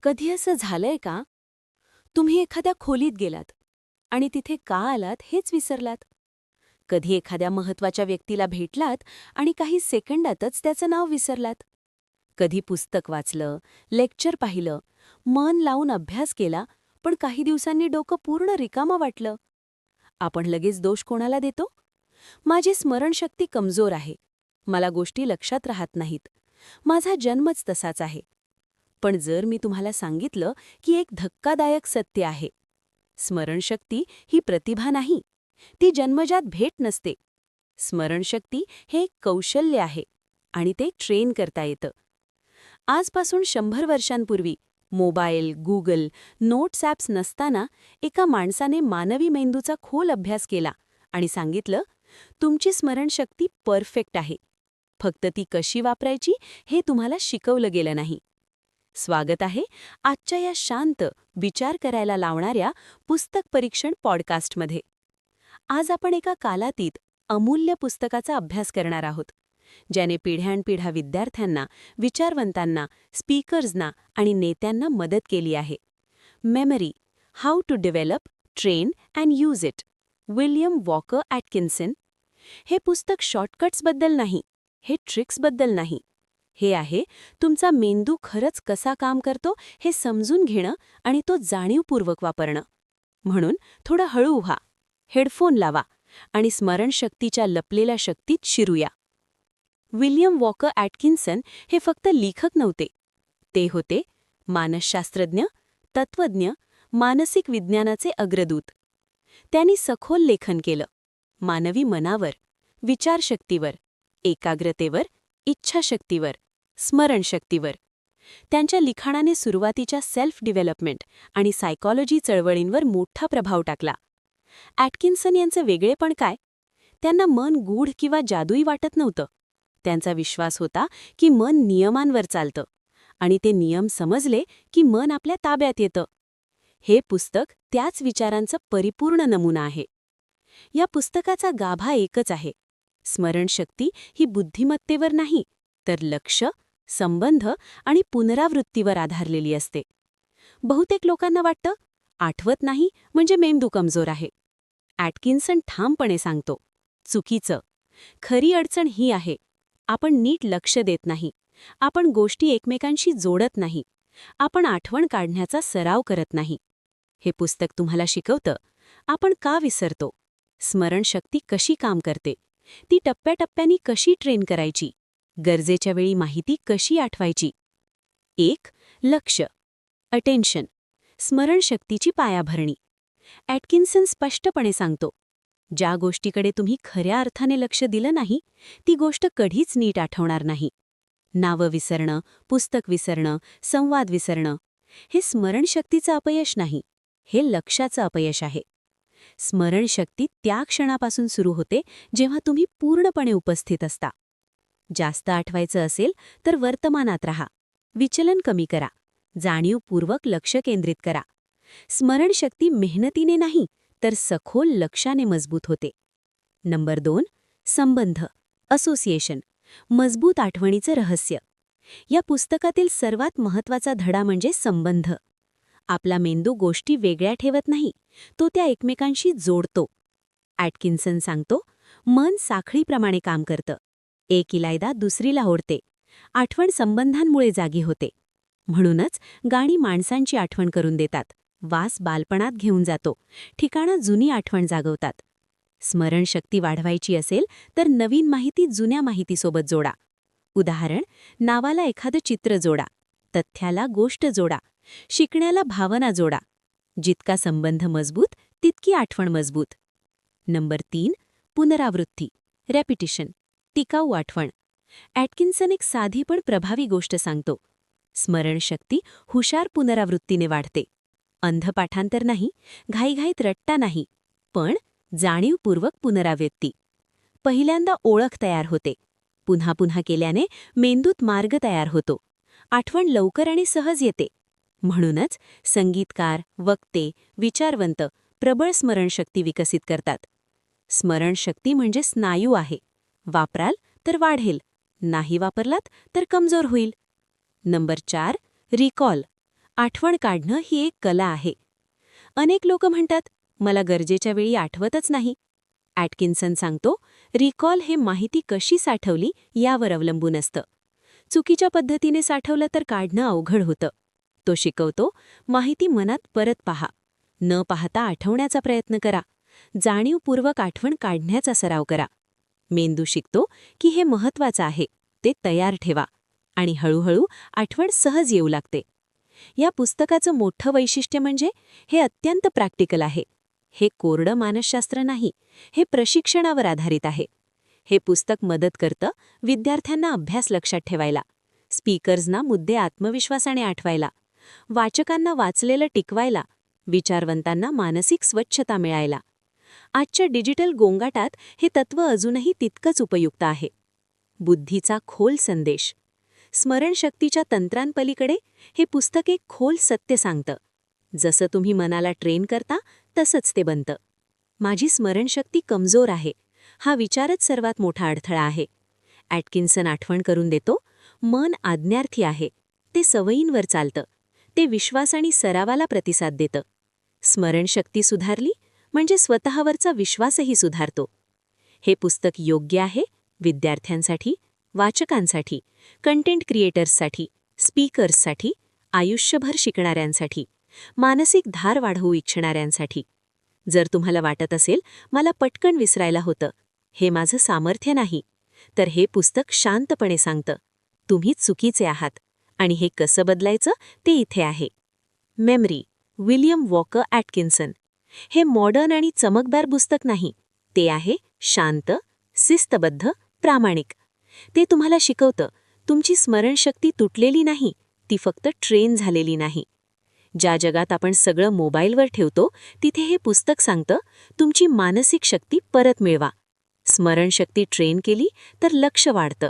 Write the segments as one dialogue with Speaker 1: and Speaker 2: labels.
Speaker 1: कधी असं झालंय का? तुम्ही एखाद्या खोलीत गेलात आणि तिथे का आलात हेच विसरलात. कधी एखाद्या महत्वाच्या व्यक्तीला भेटलात आणि काही सेकंदातच त्याचं नाव विसरलात. कधी पुस्तक वाचलं, लेक्चर पाहिलं, मन लावून अभ्यास केला, पण काही दिवसांनी डोकं पूर्ण रिकामं वाटलं. आपण लगेच दोष कोणाला देतो? माझी स्मरणशक्ती कमजोर आहे. मला गोष्टी लक्षात राहत नाहीत. माझा जन्मच तसाच आहे. पण जर मी तुम्हाला सांगितलं की एक धक्कादायक सत्य आहे, स्मरणशक्ती ही प्रतिभा नाही, ती जन्मजात भेट नसते. स्मरणशक्ती हे एक कौशल्य आहे आणि ते ट्रेन करता येतं. आजपासून 100 वर्षांपूर्वी मोबाईल, गुगल, नोट्स ॲप्स नसताना एका माणसाने मानवी मेंदूचा खोल अभ्यास केला आणि सांगितलं, तुमची स्मरणशक्ती परफेक्ट आहे. फक्त ती कशी वापरायची हे तुम्हाला शिकवलं गेलं नाही. स्वागत आहे आजच्या या शांत, विचार करायला लावणाऱ्या पुस्तक परीक्षण पॉडकास्टमध्ये. आज आपण एका कालातीत अमूल्य पुस्तकाचा अभ्यास करणार आहोत, ज्याने पिढ्यानपिढ्या विद्यार्थ्यांना, विचारवंतांना, स्पीकर्सना आणि नेत्यांना मदत केली आहे. Memory, how to develop, train and use it, William Walker Atkinson. हे पुस्तक शॉर्टकट्सबद्दल नाही, हे ट्रिक्सबद्दल नाही. हे आहे तुमचा मेंदू खरंच कसा काम करतो हे समजून घेणं आणि तो जाणीवपूर्वक वापरणं. म्हणून थोडं हळू व्हा, हेडफोन लावा आणि स्मरणशक्तीच्या लपलेल्या शक्तीत शिरूया. विल्यम वॉकर ॲटकिन्सन हे फक्त लेखक नव्हते. ते होते मानसशास्त्रज्ञ, तत्त्वज्ञ, मानसिक विज्ञानाचे अग्रदूत. त्यांनी सखोल लेखन केलं, मानवी मनावर, विचारशक्तीवर, एकाग्रतेवर, इच्छाशक्तीवर, स्मरणशक्तीवर. त्यांच्या लिखाणाने सुरुवातीच्या सेल्फ डेव्हलपमेंट आणि सायकॉलॉजी चळवळींवर मोठा प्रभाव टाकला. ॲटकिन्सन यांचं वेगळेपण काय? त्यांना मन गूढ किंवा जादुई वाटत नव्हतं. त्यांचा विश्वास होता की मन नियमांवर चालतं आणि ते नियम समजले की मन आपल्या ताब्यात येतं. हे पुस्तक त्याच विचारांचा परिपूर्ण नमुना आहे. या पुस्तकाचा गाभा एकच आहे: स्मरणशक्ती ही बुद्धिमत्तेवर नाही, तर लक्ष, संबंध आणि पुनरावृत्तीवर आधारलेली असते. बहुतेक लोकांना वाटतं, आठवत नाही म्हणजे मेंदू कमजोर आहे. ॲटकिन्सन ठामपणे सांगतो, चुकीचं. खरी अडचण ही आहे, आपण नीट लक्ष देत नाही, आपण गोष्टी एकमेकांशी जोडत नाही, आपण आठवण काढण्याचा सराव करत नाही. हे पुस्तक तुम्हाला शिकवतं आपण का विसरतो, स्मरणशक्ती कशी काम करते, ती टप्प्याटप्प्यानी कशी ट्रेन करायची, गरजेच्या वेळी माहिती कशी आठवायची. 1. लक्ष, अटेन्शन, स्मरणशक्तीची पायाभरणी. ॲटकिन्सन स्पष्टपणे सांगतो, ज्या गोष्टीकडे तुम्ही खऱ्या अर्थाने लक्ष दिलं नाही, ती गोष्ट कधीच नीट आठवणार नाही. नावं विसरणं, पुस्तक विसरणं, संवाद विसरणं, हे स्मरणशक्तीचं अपयश नाही, हे लक्षाचं अपयश आहे. स्मरणशक्ती त्या क्षणापासून सुरू होते जेव्हा तुम्ही पूर्णपणे उपस्थित असता. जास्त आठवायचं असेल तर वर्तमानात राहा, विचलन कमी करा, जाणीवपूर्वक लक्ष केंद्रित करा. स्मरणशक्ती मेहनतीने नाही, तर सखोल लक्षाने मजबूत होते. नंबर 2. संबंध, असोसिएशन, मजबूत आठवणीचं रहस्य. या पुस्तकातील सर्वात महत्त्वाचा धडा म्हणजे संबंध. आपला मेंदू गोष्टी वेगळ्या ठेवत नाही, तो त्या एकमेकांशी जोडतो. ॲटकिन्सन सांगतो, मन साखळीप्रमाणे काम करतं. एक इलायदा दुसरीला ओढते. आठवण संबंधांमुळे जागी होते. म्हणूनच गाणी माणसांची आठवण करून देतात, वास बालपणात घेऊन जातो, ठिकाणं जुनी आठवण जागवतात. स्मरणशक्ती वाढवायची असेल तर नवीन माहिती जुन्या माहितीसोबत जोडा. उदाहरण, नावाला एखादं चित्र जोडा, तथ्याला गोष्ट जोडा, शिकण्याला भावना जोडा. जितका संबंध मजबूत तितकी आठवण मजबूत. नंबर 3. पुनरावृत्ती, रेपिटिशन, टिकाऊ आठवण. ॲटकिन्सन एक साधी पण प्रभावी गोष्ट सांगतो, स्मरणशक्ती हुशार पुनरावृत्तीने वाढते. अंध पाठांतर नाही, घाईघाईत रट्टा नाही, पण जाणीवपूर्वक पुनरावृत्ती. पहिल्यांदा ओळख तयार होते, पुन्हा पुन्हा केल्याने मेंदूत मार्ग तयार होतो, आठवण लवकर आणि सहज येते. म्हणूनच संगीतकार, वक्ते, विचारवंत प्रबळ स्मरणशक्ती विकसित करतात. स्मरणशक्ती म्हणजे स्नायू आहे, वापराल तर वाढेल, नाही वापरलात तर कमजोर होईल. नंबर 4. रिकॉल, आठवण काढणं ही एक कला आहे. अनेक लोक म्हणतात, मला गरजेच्या वेळी आठवतच नाही. ॲटकिन्सन सांगतो, रिकॉल हे माहिती कशी साठवली यावर अवलंबून असतं. चुकीच्या पद्धतीने साठवलं तर काढणं अवघड होतं. तो शिकवतो, माहिती मनात परत पहा. न पाहता आठवण्याचा प्रयत्न करा. जाणीवपूर्वक आठवण काढण्याचा सराव करा. मेंदू शिकतो की हे महत्वाचं आहे, ते तयार ठेवा. आणि हळूहळू आठवण सहज येऊ लागते. या पुस्तकाचं मोठं वैशिष्ट्य म्हणजे हे अत्यंत प्रॅक्टिकल आहे. हे कोरडं मानसशास्त्र नाही, हे प्रशिक्षणावर आधारित आहे. हे पुस्तक मदत करतं विद्यार्थ्यांना अभ्यास लक्षात ठेवायला, स्पीकर्सना मुद्दे आत्मविश्वासाने आठवायला, वाचकांना वाचलेलं टिकवायला, विचारवंतांना मानसिक स्वच्छता मिळायला. आजच्या डिजिटल गोंगाटात हे तत्त्व अजूनही तितकंच उपयुक्त आहे. बुद्धीचा खोल संदेश. स्मरणशक्तीच्या तंत्रांपलीकडे हे पुस्तक एक खोल सत्य सांगतं. जसं तुम्ही मनाला ट्रेन करता तसंच ते बनतं. माझी स्मरणशक्ती कमजोर आहे, हा विचारच सर्वात मोठा अडथळा आहे. ॲटकिन्सन आठवण करून देतो, मन आज्ञार्थी आहे. ते सवयींवर चालतं. ते विश्वास आणि सरावाला प्रतिसाद देतं. स्मरणशक्ती सुधारली म्हणजे स्वतःवरचा विश्वासही सुधारतो. हे पुस्तक योग्य आहे विद्यार्थ्यांसाठी, वाचकांसाठी, कंटेंट क्रिएटर्ससाठी, स्पीकर्ससाठी, आयुष्यभर शिकणाऱ्यांसाठी, मानसिक धार वाढवू इच्छिणाऱ्यांसाठी. जर तुम्हाला वाटत असेल, मला पटकन विसरायला होतं, हे माझं सामर्थ्य नाही, तर हे पुस्तक शांतपणे सांगतं, तुम्ही चुकीचे आहात आणि हे कसं बदलायचं ते इथे आहे. Memory, William Walker Atkinson. हे मॉडर्न आणि चमकदार पुस्तक नाही, ते आहे शांत, शिस्तबद्ध, प्रामाणिक. ते तुम्हाला शिकवतं, तुमची स्मरणशक्ती तुटलेली नाही, ती फक्त ट्रेन झालेली नाही. ज्या जगात आपण सगळं मोबाईलवर ठेवतो, तिथे हे पुस्तक सांगतं, तुमची मानसिक शक्ती परत मिळवा. स्मरणशक्ती ट्रेन केली तर लक्ष वाढतं.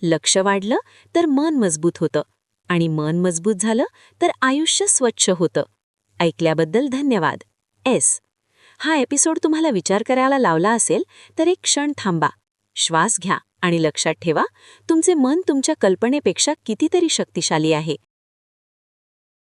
Speaker 1: लक्ष वाढलं तर मन मजबूत होतं. आणि मन मजबूत झालं तर आयुष्य स्वच्छ होतं. ऐकल्याबद्दल धन्यवाद. हा एपिसोड तुम्हाला विचार करायला लावला असेल तर एक क्षण थांबा, श्वास घ्या आणि लक्षात ठेवा, तुमचे मन तुमच्या कल्पनेपेक्षा कितीतरी शक्तिशाली आहे.